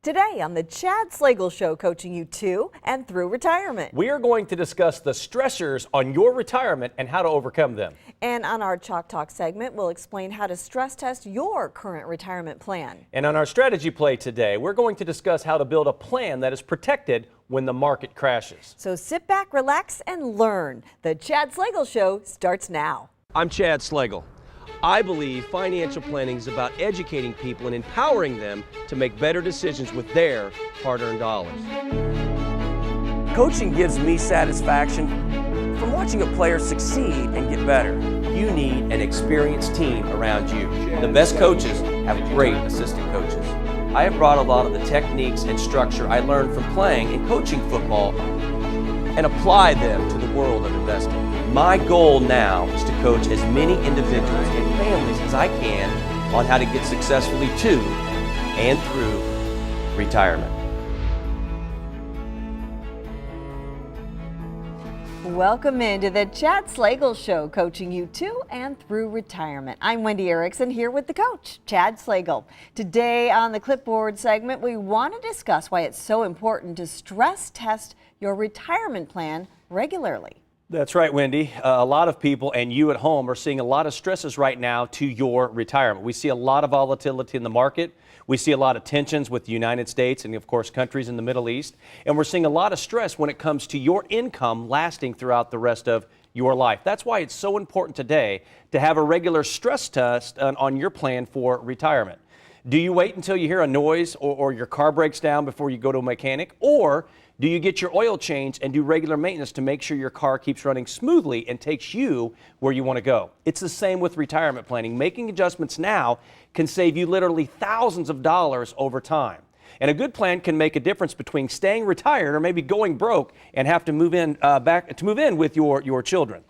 Today on the Chad Slagle Show, coaching you to and through retirement. We are going to discuss the stressors on your retirement and how to overcome them. And on our Chalk Talk segment, we'll explain how to stress test your current retirement plan. And on our strategy play today, we're going to discuss how to build a plan that is protected when the market crashes. So sit back, relax, and learn. The Chad Slagle Show starts now. I'm Chad Slagle. I believe financial planning is about educating people and empowering them to make better decisions with their hard-earned dollars. Coaching gives me satisfaction from watching a player succeed and get better. You need an experienced team around you. The best coaches have great assistant coaches. I have brought a lot of the techniques and structure I learned from playing and coaching football and apply them to the world of investing. My goal now is to coach as many individuals and families as I can on how to get successfully to and through retirement. Welcome into the Chad Slagle Show, coaching you to and through retirement. I'm Wendy Erickson here with the coach, Chad Slagle. Today on the Clipboard segment, we want to discuss why it's so important to stress test your retirement plan regularly. That's right, Wendy. A lot of people and you at home are seeing a lot of stresses right now to your retirement. We see a lot of volatility in the market. We see a lot of tensions with the United States and, of course, countries in the Middle East. And we're seeing a lot of stress when it comes to your income lasting throughout the rest of your life. That's why it's so important today to have a regular stress test on your plan for retirement. Do you wait until you hear a noise or your car breaks down before you go to a mechanic? Or do you get your oil changed and do regular maintenance to make sure your car keeps running smoothly and takes you where you want to go? It's the same with retirement planning. Making adjustments now can save you literally thousands of dollars over time. And a good plan can make a difference between staying retired or maybe going broke and have to move in with your children.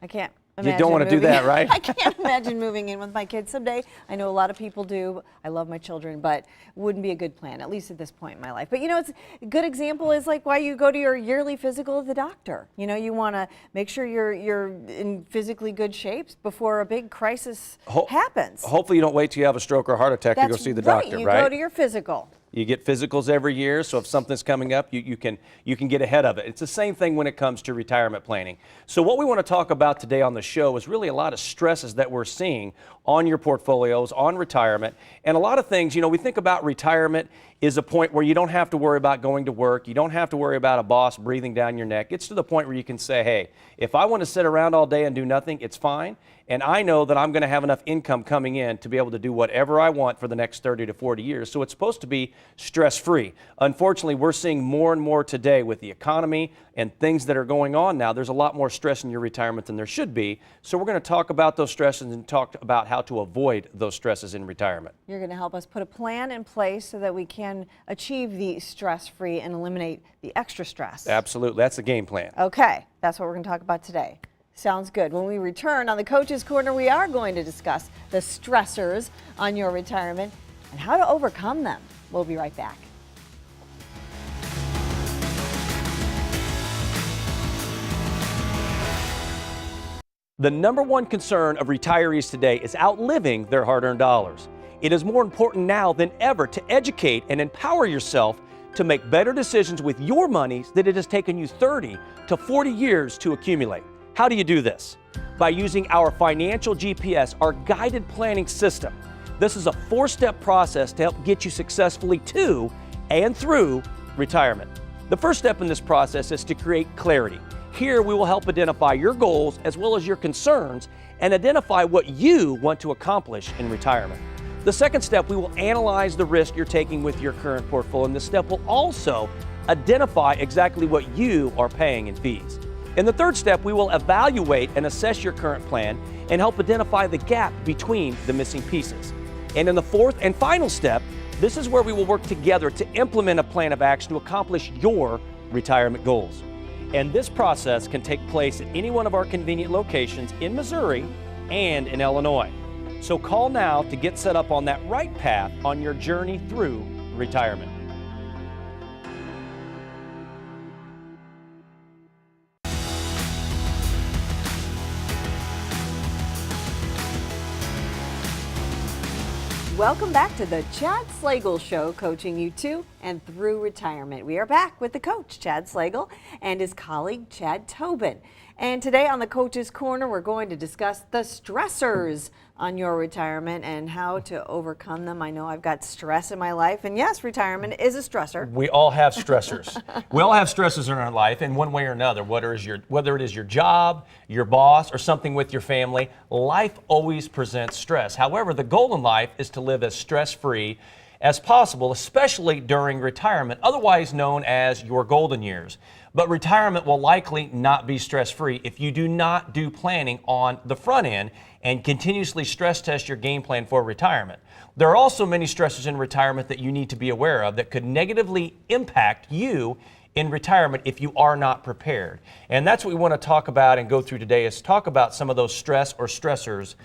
I can't. You don't want to do that, right? I can't imagine moving in with my kids someday. I know a lot of people do. I love my children, but wouldn't be a good plan, at least at this point in my life. But you know, it's a good example is like why you go to your yearly physical at the doctor. You know, you want to make sure you're in physically good shape before a big crisis happens. Hopefully you don't wait till you have a stroke or heart attack to go see the doctor, You right? go to your physical. You get physicals every year, so if something's coming up, you can get ahead of it. It's the same thing when it comes to retirement planning. So what we want to talk about today on the show is really a lot of stresses that we're seeing on your portfolios, on retirement, and a lot of things. You know, we think about retirement is a point where you don't have to worry about going to work. You don't have to worry about a boss breathing down your neck. It's to the point where you can say, hey, if I want to sit around all day and do nothing, it's fine. And I know that I'm going to have enough income coming in to be able to do whatever I want for the next 30 to 40 years. So it's supposed to be stress-free. Unfortunately, we're seeing more and more today with the economy and things that are going on now. There's a lot more stress in your retirement than there should be. So we're going to talk about those stresses and talk about how to avoid those stresses in retirement. You're going to help us put a plan in place so that we can achieve the stress-free and eliminate the extra stress. Absolutely. That's the game plan. Okay. That's what we're going to talk about today. Sounds good. When we return on the Coach's Corner, we are going to discuss the stressors on your retirement and how to overcome them. We'll be right back. The number one concern of retirees today is outliving their hard-earned dollars. It is more important now than ever to educate and empower yourself to make better decisions with your money that it has taken you 30 to 40 years to accumulate. How do you do this? By using our Financial GPS, our guided planning system. This is a 4-step process to help get you successfully to and through retirement. The first step in this process is to create clarity. Here we will help identify your goals as well as your concerns and identify what you want to accomplish in retirement. The second step, we will analyze the risk you're taking with your current portfolio, and this step will also identify exactly what you are paying in fees. In the third step, we will evaluate and assess your current plan and help identify the gap between the missing pieces. And in the fourth and final step, this is where we will work together to implement a plan of action to accomplish your retirement goals. And this process can take place at any one of our convenient locations in Missouri and in Illinois. So call now to get set up on that right path on your journey through retirement. Welcome back to the Chad Slagle Show, coaching you to and through retirement. We are back with the coach, Chad Slagle, and his colleague, Chad Tobin. And today on the Coach's Corner, we're going to discuss the stressors on your retirement and how to overcome them. I know I've got stress in my life, and yes, retirement is a stressor. We all have stressors. We all have stresses in our life in one way or another, whether it is your job, your boss, or something with your family. Life always presents stress. However, the goal in life is to live as stress-free as possible, especially during retirement, otherwise known as your golden years. But retirement will likely not be stress-free if you do not do planning on the front end and continuously stress test your game plan for retirement. There are also many stresses in retirement that you need to be aware of that could negatively impact you in retirement if you are not prepared. And that's what we want to talk about and go through today, is talk about some of those stress or stressors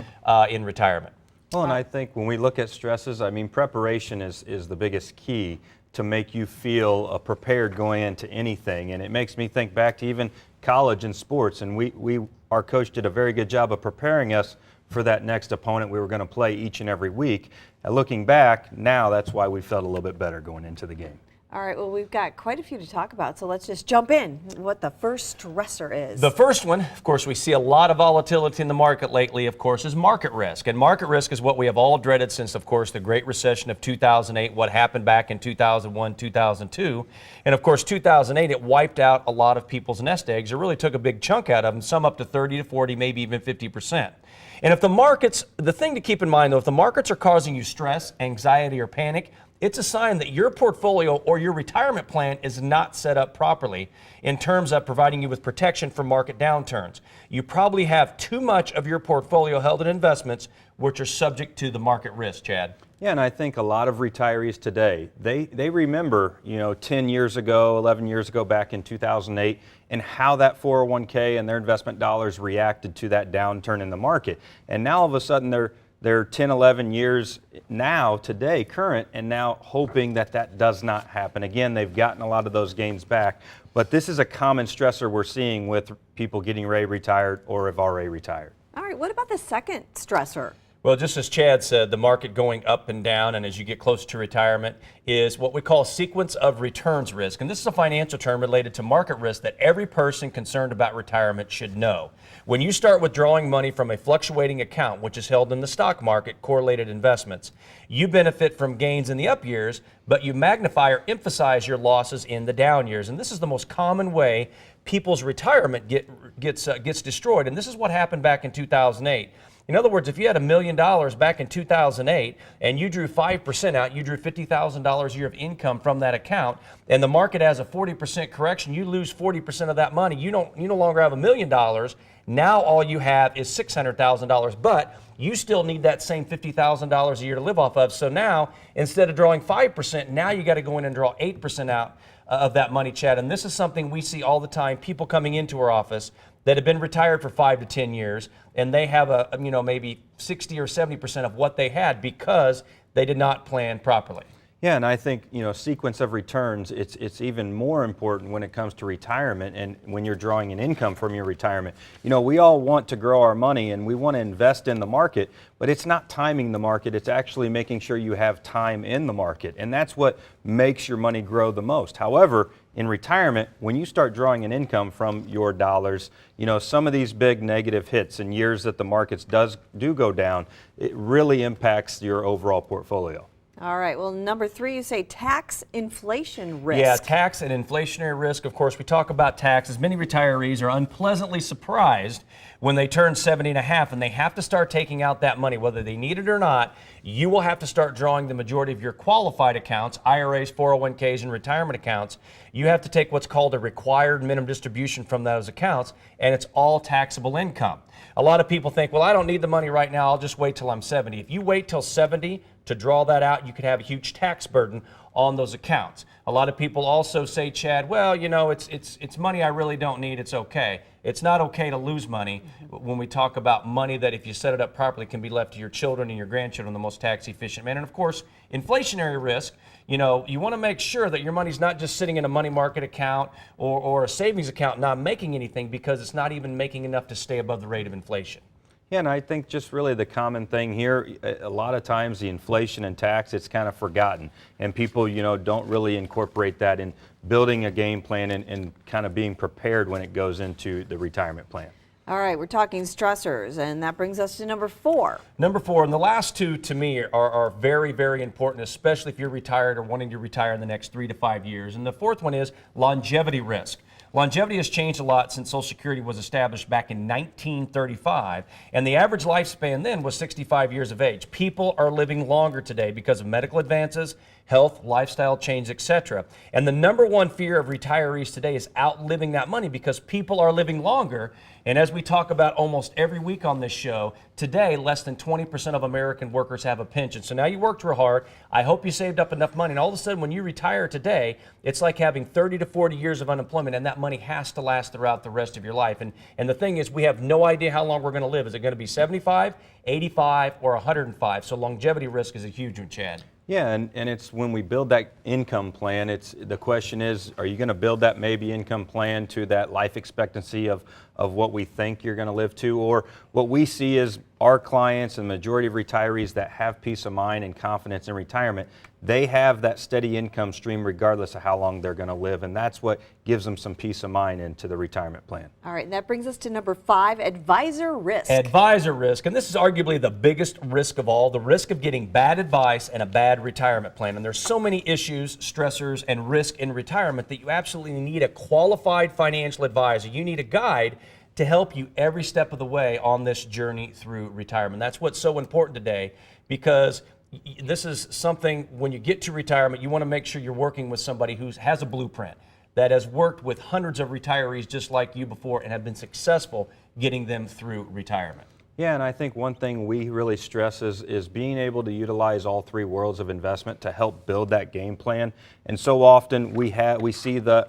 in retirement. Well, and I think when we look at stresses, I mean, preparation is the biggest key to make you feel prepared going into anything. And it makes me think back to even college and sports. And our coach did a very good job of preparing us for that next opponent we were going to play each and every week. And looking back, now that's why we felt a little bit better going into the game. All right, well, we've got quite a few to talk about, so let's just jump in what the first stressor is. The first one, of course, we see a lot of volatility in the market lately, of course, is market risk. And market risk is what we have all dreaded since, of course, the Great Recession of 2008, what happened back in 2001, 2002. And, of course, 2008, it wiped out a lot of people's nest eggs. It really took a big chunk out of them, some up to 30 to 40, maybe even 50%. And if the markets, the thing to keep in mind, though, if the markets are causing you stress, anxiety, or panic, it's a sign that your portfolio or your retirement plan is not set up properly in terms of providing you with protection from market downturns. You probably have too much of your portfolio held in investments which are subject to the market risk, Chad. Yeah, and I think a lot of retirees today, they remember, 10 years ago, 11 years ago, back in 2008, and how that 401k and their investment dollars reacted to that downturn in the market. And now all of a sudden they're 10, 11 years now, today, current, and now hoping that does not happen. Again, they've gotten a lot of those gains back, but this is a common stressor we're seeing with people getting ready retired or have already retired. All right, what about the second stressor? Well, just as Chad said, the market going up and down, and as you get closer to retirement, is what we call sequence of returns risk. And this is a financial term related to market risk that every person concerned about retirement should know. When you start withdrawing money from a fluctuating account, which is held in the stock market, correlated investments, you benefit from gains in the up years, but you magnify or emphasize your losses in the down years. And this is the most common way people's retirement gets destroyed. And this is what happened back in 2008. In other words, if you had $1 million back in 2008 and you drew 5% out, you drew $50,000 a year of income from that account, and the market has a 40% correction, you lose 40% of that money. You no longer have $1 million. Now all you have is $600,000, but you still need that same $50,000 a year to live off of. So now, instead of drawing 5%, now you got to go in and draw 8% out of that money, Chad. And this is something we see all the time, people coming into our office that have been retired for 5 to 10 years, and they have maybe 60 or 70% of what they had because they did not plan properly. Yeah, and I think, sequence of returns, it's even more important when it comes to retirement and when you're drawing an income from your retirement. We all want to grow our money and we want to invest in the market, but it's not timing the market, it's actually making sure you have time in the market. And that's what makes your money grow the most. However, in retirement, when you start drawing an income from your dollars, some of these big negative hits in years that the markets do go down, it really impacts your overall portfolio. All right, well, number 3, you say tax inflation risk. Yeah, tax and inflationary risk. Of course, we talk about taxes. Many retirees are unpleasantly surprised when they turn 70 and a half and they have to start taking out that money, whether they need it or not. You will have to start drawing the majority of your qualified accounts, IRAs, 401ks, and retirement accounts. You have to take what's called a required minimum distribution from those accounts, and it's all taxable income. A lot of people think, well, I don't need the money right now, I'll just wait till I'm 70. If you wait till 70 to draw that out, you could have a huge tax burden on those accounts. A lot of people also say, Chad, well, it's money I really don't need, it's okay. It's not okay to lose money when we talk about money that if you set it up properly can be left to your children and your grandchildren in the most tax efficient manner. And of course, inflationary risk, you want to make sure that your money's not just sitting in a money market account or a savings account not making anything because it's not even making enough to stay above the rate of inflation. Yeah, and I think just really the common thing here, a lot of times the inflation and tax, it's kind of forgotten. And people, don't really incorporate that in building a game plan and kind of being prepared when it goes into the retirement plan. All right, we're talking stressors, and that brings us to number 4. Number 4, and the last two to me are very, very important, especially if you're retired or wanting to retire in the next 3 to 5 years. And the fourth one is longevity risk. Longevity has changed a lot since Social Security was established back in 1935, and the average lifespan then was 65 years of age. People are living longer today because of medical advances, health, lifestyle change, etc. And the number one fear of retirees today is outliving that money because people are living longer. And as we talk about almost every week on this show, today less than 20% of American workers have a pension. So now you worked real hard. I hope you saved up enough money. And all of a sudden when you retire today, it's like having 30 to 40 years of unemployment, and that money has to last throughout the rest of your life. And the thing is, we have no idea how long we're going to live. Is it going to be 75, 85, or 105? So longevity risk is a huge one, Chad. Yeah, and it's when we build that income plan, the question is, are you going to build that maybe income plan to that life expectancy of what we think you're going to live to? Or what we see is our clients and the majority of retirees that have peace of mind and confidence in retirement, they have that steady income stream regardless of how long they're going to live, and that's what gives them some peace of mind into the retirement plan. All right, and that brings us to number 5, advisor risk. Advisor risk, and this is arguably the biggest risk of all, the risk of getting bad advice and a bad retirement plan. And there's so many issues, stressors, and risk in retirement that you absolutely need a qualified financial advisor. You need a guide to help you every step of the way on this journey through retirement. That's what's so important today, because this is something, when you get to retirement, you want to make sure you're working with somebody who has a blueprint, that has worked with hundreds of retirees just like you before and have been successful getting them through retirement. Yeah, and I think one thing we really stress is being able to utilize all 3 worlds of investment to help build that game plan. And so often we see the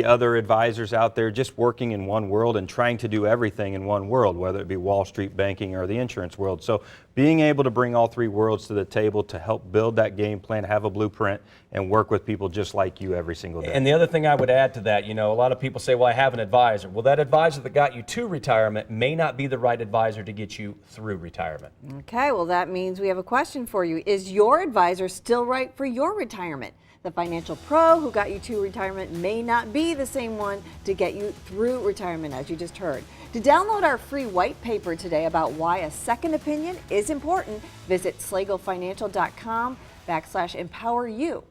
other advisors out there just working in one world and trying to do everything in one world, whether it be Wall Street banking or the insurance world. So being able to bring all 3 worlds to the table to help build that game plan, have a blueprint, and work with people just like you every single day. And the other thing I would add to that, a lot of people say, well, I have an advisor. Well, that advisor that got you to retirement may not be the right advisor to get you through retirement. Okay, well, that means we have a question for you. Is your advisor still right for your retirement? The financial pro who got you to retirement may not be the same one to get you through retirement, as you just heard. To download our free white paper today about why a second opinion is important, visit slagelfinancial.com/empoweryou.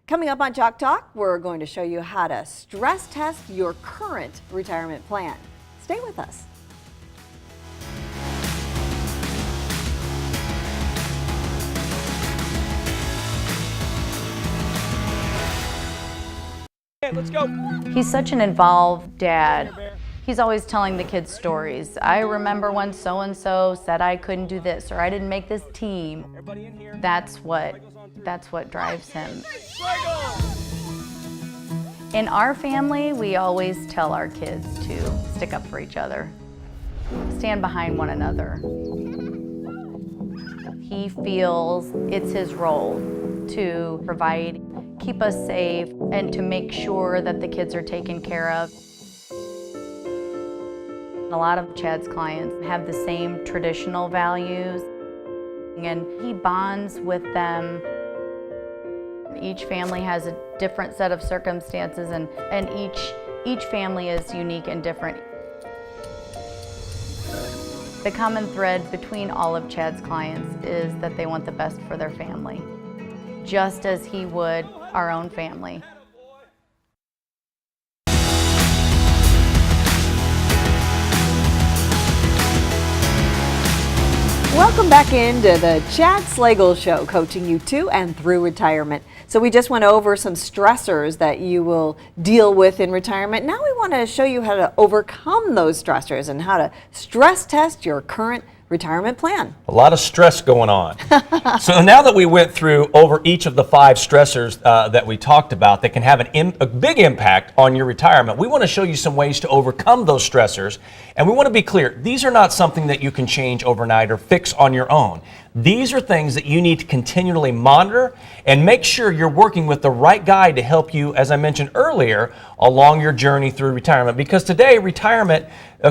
Coming up on Chalk Talk, we're going to show you how to stress test your current retirement plan. Stay with us. Let's go. He's such an involved dad. He's always telling the kids stories. I remember when so-and-so said I couldn't do this or I didn't make this team. That's what drives him. In our family, we always tell our kids to stick up for each other, stand behind one another. He feels it's his role to provide, keep us safe, and to make sure that the kids are taken care of. A lot of Chad's clients have the same traditional values, and he bonds with them. Each family has a different set of circumstances, and each family is unique and different. The common thread between all of Chad's clients is that they want the best for their family, just as he would our own family. Welcome back into the Chad Slagle Show, coaching you to and through retirement. So we just went over some stressors that you will deal with in retirement. Now we want to show you how to overcome those stressors and how to stress test your current retirement plan. A lot of stress going on. So now that we went through over each of the 5 stressors that we talked about that can have a big impact on your retirement, we want to show you some ways to overcome those stressors. And we want to be clear, these are not something that you can change overnight or fix on your own. These are things that you need to continually monitor and make sure you're working with the right guy to help you, as I mentioned earlier, along your journey through retirement. Because today, retirement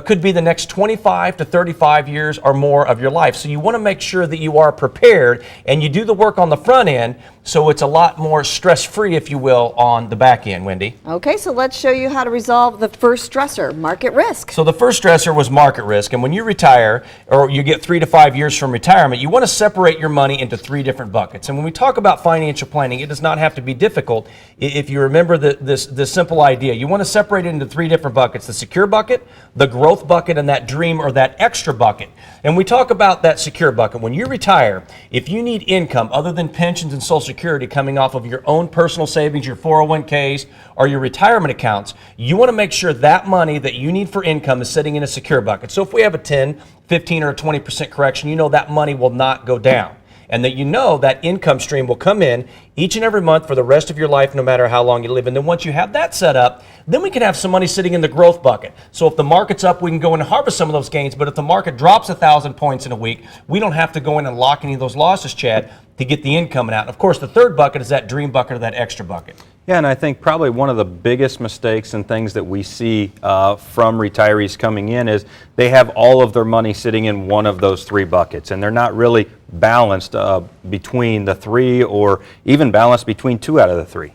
could be the next 25 to 35 years or more of your life. So you want to make sure that you are prepared and you do the work on the front end so it's a lot more stress-free, if you will, on the back end, Wendy. Okay, so let's show you how to resolve the first stressor, market risk. So the first stressor was market risk, and when you retire or you get 3 to 5 years from retirement, you want to separate your money into 3 different buckets. And when we talk about financial planning, it does not have to be difficult if you remember this simple idea. You want to separate it into 3 different buckets: the secure bucket, the growth bucket, and that dream or that extra bucket. And we talk about that secure bucket. When you retire, if you need income other than pensions and Social Security coming off of your own personal savings, your 401ks, or your retirement accounts, you want to make sure that money that you need for income is sitting in a secure bucket. So if we have a 10, 15, or a 20% correction, you know that money will not go down. And that you know that income stream will come in each and every month for the rest of your life, no matter how long you live. And then once you have that set up, then we can have some money sitting in the growth bucket. So if the market's up, we can go in and harvest some of those gains. But if the market drops 1,000 points in a week, we don't have to go in and lock any of those losses, Chad, to get the income out. Of course, the third bucket is that dream bucket or that extra bucket. Yeah, and I think probably one of the biggest mistakes and things that we see from retirees coming in is they have all of their money sitting in one of those 3 buckets, and they're not really balanced between the 3 or even balanced between 2 out of the 3.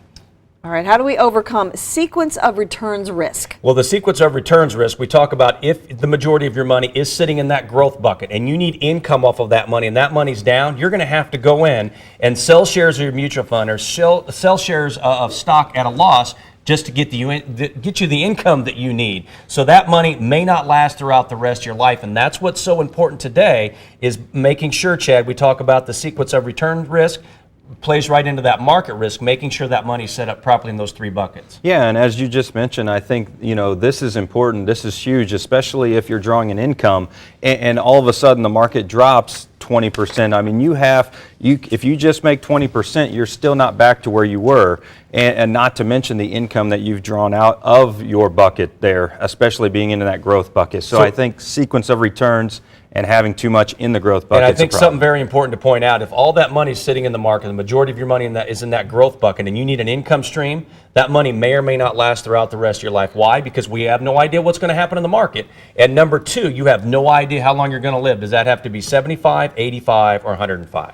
All right, how do we overcome sequence of returns risk? Well, the sequence of returns risk, we talk about if the majority of your money is sitting in that growth bucket and you need income off of that money and that money's down, you're going to have to go in and sell shares of your mutual fund or sell shares of stock at a loss just to get you the income that you need. So that money may not last throughout the rest of your life. And that's what's so important today is making sure, Chad, we talk about the sequence of return risk, plays right into that market risk, making sure that money's set up properly in those 3 buckets. Yeah, and as you just mentioned, I think, you know, this is important, this is huge, especially if you're drawing an income and all of a sudden the market drops 20%. I mean, if you just make 20%, you're still not back to where you were, and not to mention the income that you've drawn out of your bucket there, especially being into that growth bucket. So I think sequence of returns and having too much in the growth bucket. And I think something very important to point out, if all that money is sitting in the market, the majority of your money is in that growth bucket, and you need an income stream, that money may or may not last throughout the rest of your life. Why? Because we have no idea what's going to happen in the market. And number 2, you have no idea how long you're going to live. Does that have to be 75, 85, or 105?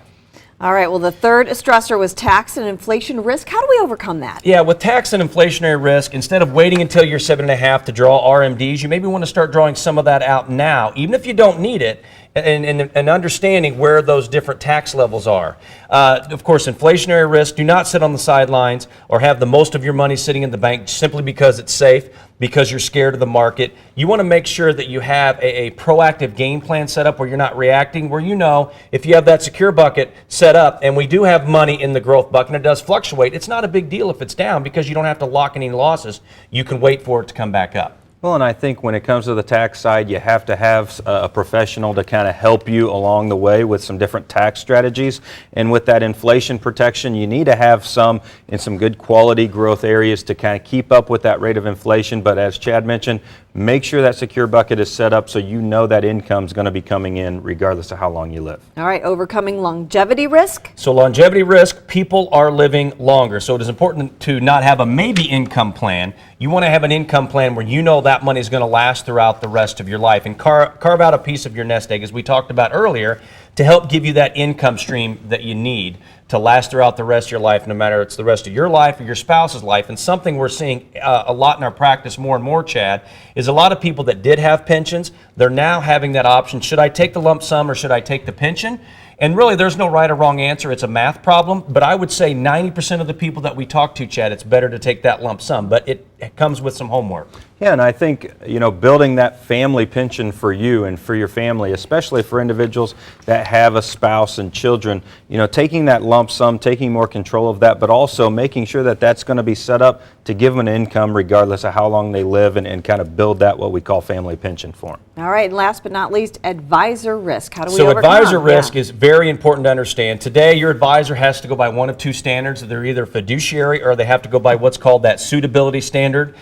All right, well, the third stressor was tax and inflation risk. How do we overcome that? Yeah, with tax and inflationary risk, instead of waiting until you're 7.5 to draw RMDs, you maybe want to start drawing some of that out now, even if you don't need it, and understanding where those different tax levels are. Of course, inflationary risk, do not sit on the sidelines or have the most of your money sitting in the bank simply because it's safe, because you're scared of the market. You want to make sure that you have a proactive game plan set up where you're not reacting, where you know if you have that secure bucket set up and we do have money in the growth bucket and it does fluctuate, it's not a big deal if it's down because you don't have to lock any losses. You can wait for it to come back up. Well, and I think when it comes to the tax side, you have to have a professional to kind of help you along the way with some different tax strategies. And with that inflation protection, you need to have some in some good quality growth areas to kind of keep up with that rate of inflation. But as Chad mentioned, make sure that secure bucket is set up so you know that income is going to be coming in regardless of how long you live. All right, overcoming longevity risk. So longevity risk, people are living longer. So it is important to not have a maybe income plan. You want to have an income plan where you know that money is going to last throughout the rest of your life and carve out a piece of your nest egg, as we talked about earlier, to help give you that income stream that you need to last throughout the rest of your life, no matter it's the rest of your life or your spouse's life. And something we're seeing a lot in our practice more and more, Chad, is a lot of people that did have pensions, they're now having that option. Should I take the lump sum or should I take the pension? And really, there's no right or wrong answer. It's a math problem. But I would say 90% of the people that we talk to, Chad, it's better to take that lump sum. But it comes with some homework. Yeah, and I think, you know, building that family pension for you and for your family, especially for individuals that have a spouse and children, you know, taking that lump sum, taking more control of that, but also making sure that that's going to be set up to give them an income regardless of how long they live and kind of build that what we call family pension for them. All right, and last but not least, advisor risk. How do we So overcome? advisor risk is very important to understand. Today, your advisor has to go by one of 2 standards. They're either fiduciary or they have to go by what's called that suitability standard.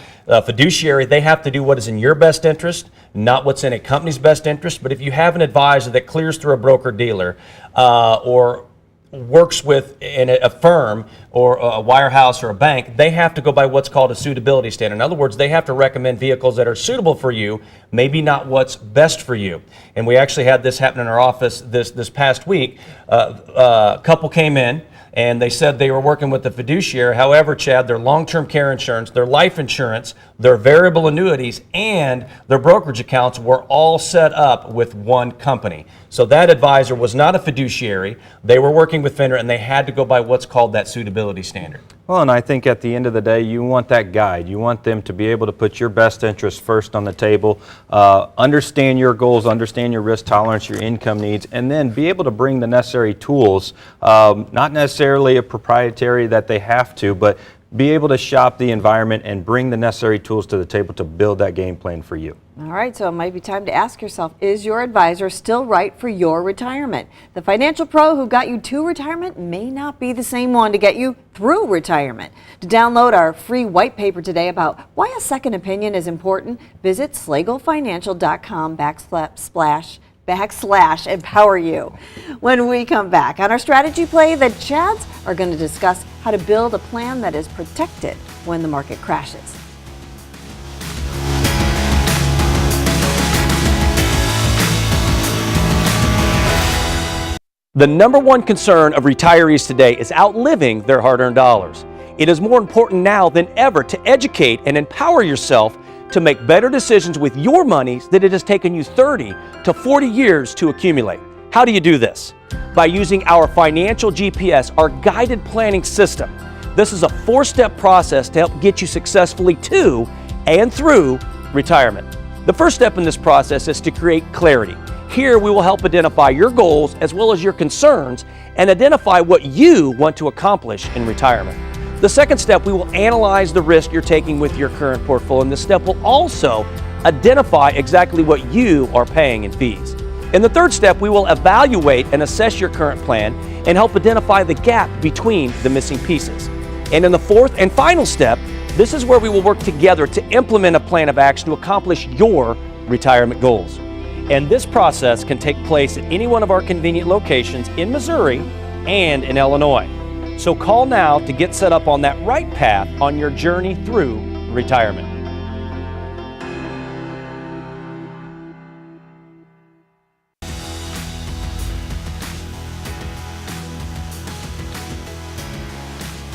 Fiduciary, they have to do what is in your best interest not what's in a company's best interest. But if you have an advisor that clears through a broker dealer or works with in a firm or a wirehouse or a bank, they have to go by what's called a suitability standard. In other words, they have to recommend vehicles that are suitable for you, maybe not what's best for you. And we actually had this happen in our office this past week. A couple came in and they said they were working with the fiduciary. However, Chad, their long-term care insurance, their life insurance, their variable annuities, and their brokerage accounts were all set up with one company. So that advisor was not a fiduciary. They were working with FINRA, and they had to go by what's called that suitability standard. Well, and I think at the end of the day, you want that guide. You want them to be able to put your best interest first on the table, understand your goals, understand your risk tolerance, your income needs, and then be able to bring the necessary tools, not necessarily a proprietary that they have to, but be able to shop the environment and bring the necessary tools to the table to build that game plan for you. All right, so it might be time to ask yourself, is your advisor still right for your retirement? The financial pro who got you to retirement may not be the same one to get you through retirement. To download our free white paper today about why a second opinion is important, visit /empower you. When we come back on our strategy play, the Chads are going to discuss how to build a plan that is protected when the market crashes. The number one concern of retirees today is outliving their hard-earned dollars. It is more important now than ever to educate and empower yourself to make better decisions with your monies that it has taken you 30 to 40 years to accumulate. How do you do this? By using our Financial GPS, our guided planning system. This is a 4-step process to help get you successfully to and through retirement. The first step in this process is to create clarity. Here we will help identify your goals as well as your concerns and identify what you want to accomplish in retirement. The second step, we will analyze the risk you're taking with your current portfolio, and this step will also identify exactly what you are paying in fees. In the third step, we will evaluate and assess your current plan and help identify the gap between the missing pieces. And in the fourth and final step, this is where we will work together to implement a plan of action to accomplish your retirement goals. And this process can take place at any one of our convenient locations in Missouri and in Illinois. So call now to get set up on that right path on your journey through retirement.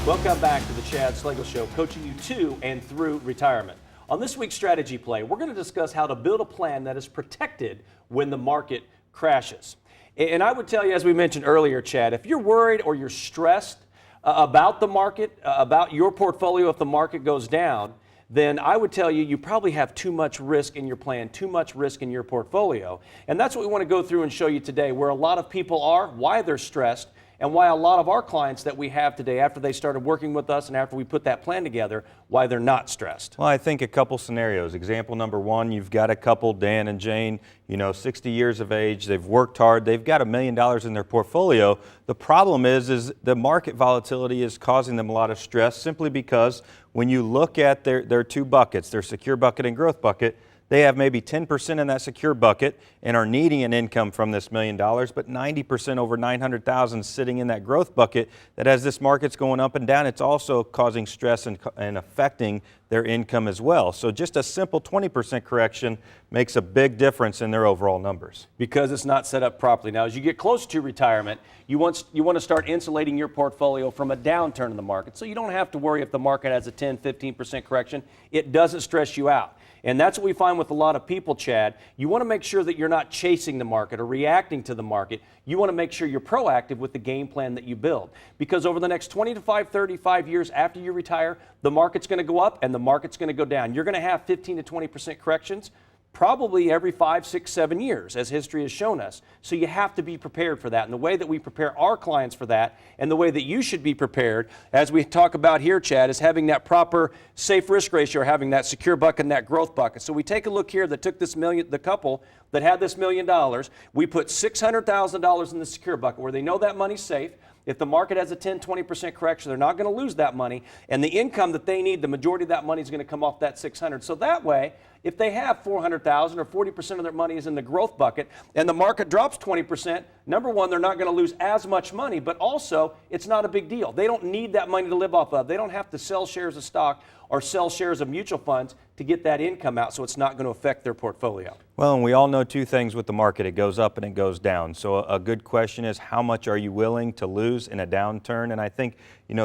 Welcome back to the Chad Slagle Show, coaching you to and through retirement. On this week's strategy play, we're going to discuss how to build a plan that is protected when the market crashes. And I would tell you, as we mentioned earlier, Chad, if you're worried or you're stressed about the market, about your portfolio if the market goes down, then I would tell you, you probably have too much risk in your plan, too much risk in your portfolio. And that's what we want to go through and show you today, where a lot of people are, why they're stressed, and why a lot of our clients that we have today, after they started working with us and after we put that plan together, why they're not stressed. Well, I think a couple scenarios. Example number one, you've got a couple, Dan and Jane, 60 years of age, they've worked hard, they've got $1 million in their portfolio. The problem is the market volatility is causing them a lot of stress simply because when you look at their two buckets, their secure bucket and growth bucket, they have maybe 10% in that secure bucket and are needing an income from this $1 million, but 90% over $900,000 sitting in that growth bucket that as this market's going up and down, it's also causing stress and affecting their income as well. So just a simple 20% correction makes a big difference in their overall numbers. Because it's not set up properly. Now, as you get close to retirement, you want to start insulating your portfolio from a downturn in the market. So you don't have to worry if the market has a 10, 15% correction. It doesn't stress you out. And that's what we find with a lot of people, Chad. You want to make sure that you're not chasing the market or reacting to the market. You want to make sure you're proactive with the game plan that you build. Because over the next 35 years after you retire, the market's going to go up and the market's going to go down. You're going to have 15 to 20% corrections probably every 5, 6, 7 years, as history has shown us. So you have to be prepared for that. And the way that we prepare our clients for that, and the way that you should be prepared, as we talk about here, Chad, is having that proper safe risk ratio, or having that secure bucket and that growth bucket. So we take a look here that took this the couple that had this $1 million, we put $600,000 in the secure bucket where they know that money's safe. If the market has a 10, 20% correction, they're not going to lose that money. And the income that they need, the majority of that money is going to come off that 600. So that way, if they have 400,000 or 40% of their money is in the growth bucket and the market drops 20%, number one, they're not going to lose as much money, but also it's not a big deal. They don't need that money to live off of. They don't have to sell shares of stock or sell shares of mutual funds to get that income out, so it's not going to affect their portfolio. Well, and we all know two things with the market. It goes up and it goes down. So a good question is, how much are you willing to lose in a downturn? And I think,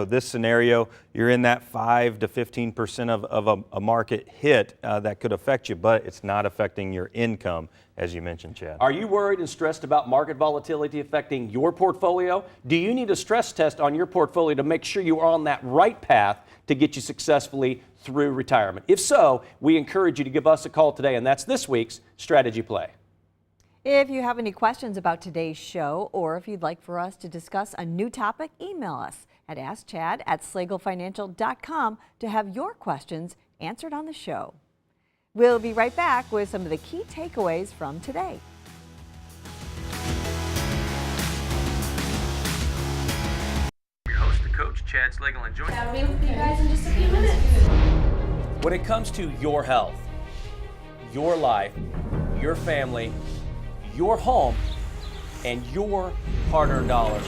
this scenario, you're in that 5 to 15% of a market hit that could affect you, but it's not affecting your income, as you mentioned, Chad. Are you worried and stressed about market volatility affecting your portfolio? Do you need a stress test on your portfolio to make sure you are on that right path to get you successfully through retirement? If so, we encourage you to give us a call today, and that's this week's Strategy Play. If you have any questions about today's show, or if you'd like for us to discuss a new topic, email us at askchad@slagelfinancial.com to have your questions answered on the show. We'll be right back with some of the key takeaways from today. Your host and coach, Chad Slagle, and joining I'll be with you guys in just a few minutes. When it comes to your health, your life, your family, your home, and your hard-earned dollars,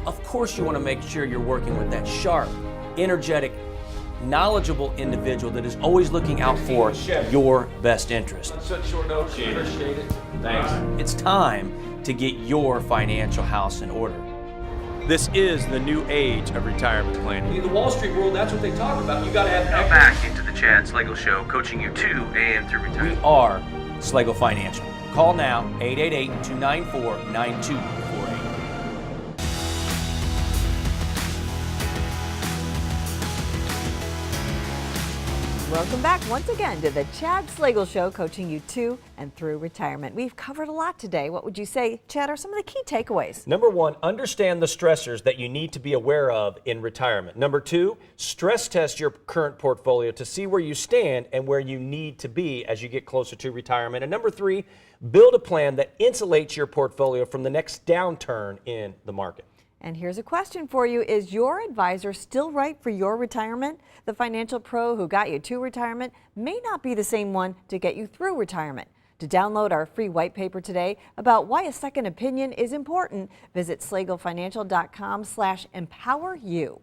of course you want to make sure you're working with that sharp, energetic, knowledgeable individual that is always looking out for your best interest. Such short notice, appreciate it. Thanks. It's time to get your financial house in order. This is the new age of retirement planning. In the Wall Street world, that's what they talk about. You got to have equity. Back into the Chad Slagle Show, coaching you to AM through retirement. We are Slagle Financial. Call now, 888-294-9248. Welcome back once again to the Chad Slagle Show, coaching you to and through retirement. We've covered a lot today. What would you say, Chad, are some of the key takeaways? Number one, understand the stressors that you need to be aware of in retirement. Number two, stress test your current portfolio to see where you stand and where you need to be as you get closer to retirement. And number three, build a plan that insulates your portfolio from the next downturn in the market. And here's a question for you. Is your advisor still right for your retirement? The financial pro who got you to retirement may not be the same one to get you through retirement. To download our free white paper today about why a second opinion is important, visit slagelfinancial.com/empoweryou.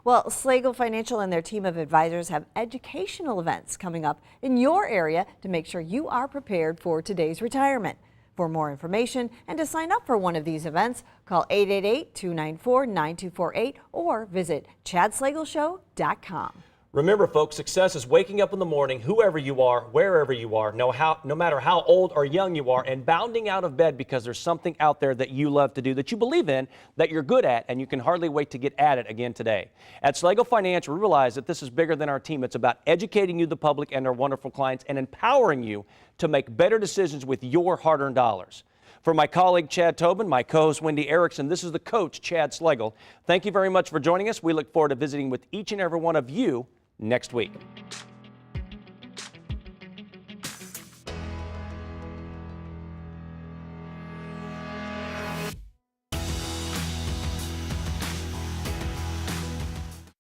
Well, Slagle Financial and their team of advisors have educational events coming up in your area to make sure you are prepared for today's retirement. For more information and to sign up for one of these events, call 888-294-9248 or visit chadslagleshow.com. Remember, folks, success is waking up in the morning, whoever you are, wherever you are, no matter how old or young you are, and bounding out of bed because there's something out there that you love to do, that you believe in, that you're good at, and you can hardly wait to get at it again today. At Slagle Financial, we realize that this is bigger than our team. It's about educating you, the public, and our wonderful clients, and empowering you to make better decisions with your hard-earned dollars. For my colleague, Chad Tobin, my co-host, Wendy Erickson, this is the coach, Chad Slagle. Thank you very much for joining us. We look forward to visiting with each and every one of you next week.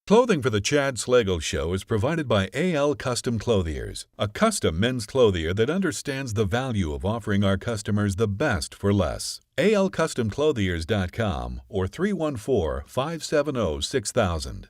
Clothing for the Chad Slagle Show is provided by AL Custom Clothiers, a custom men's clothier that understands the value of offering our customers the best for less. ALCustomClothiers.com or 314-570-6000.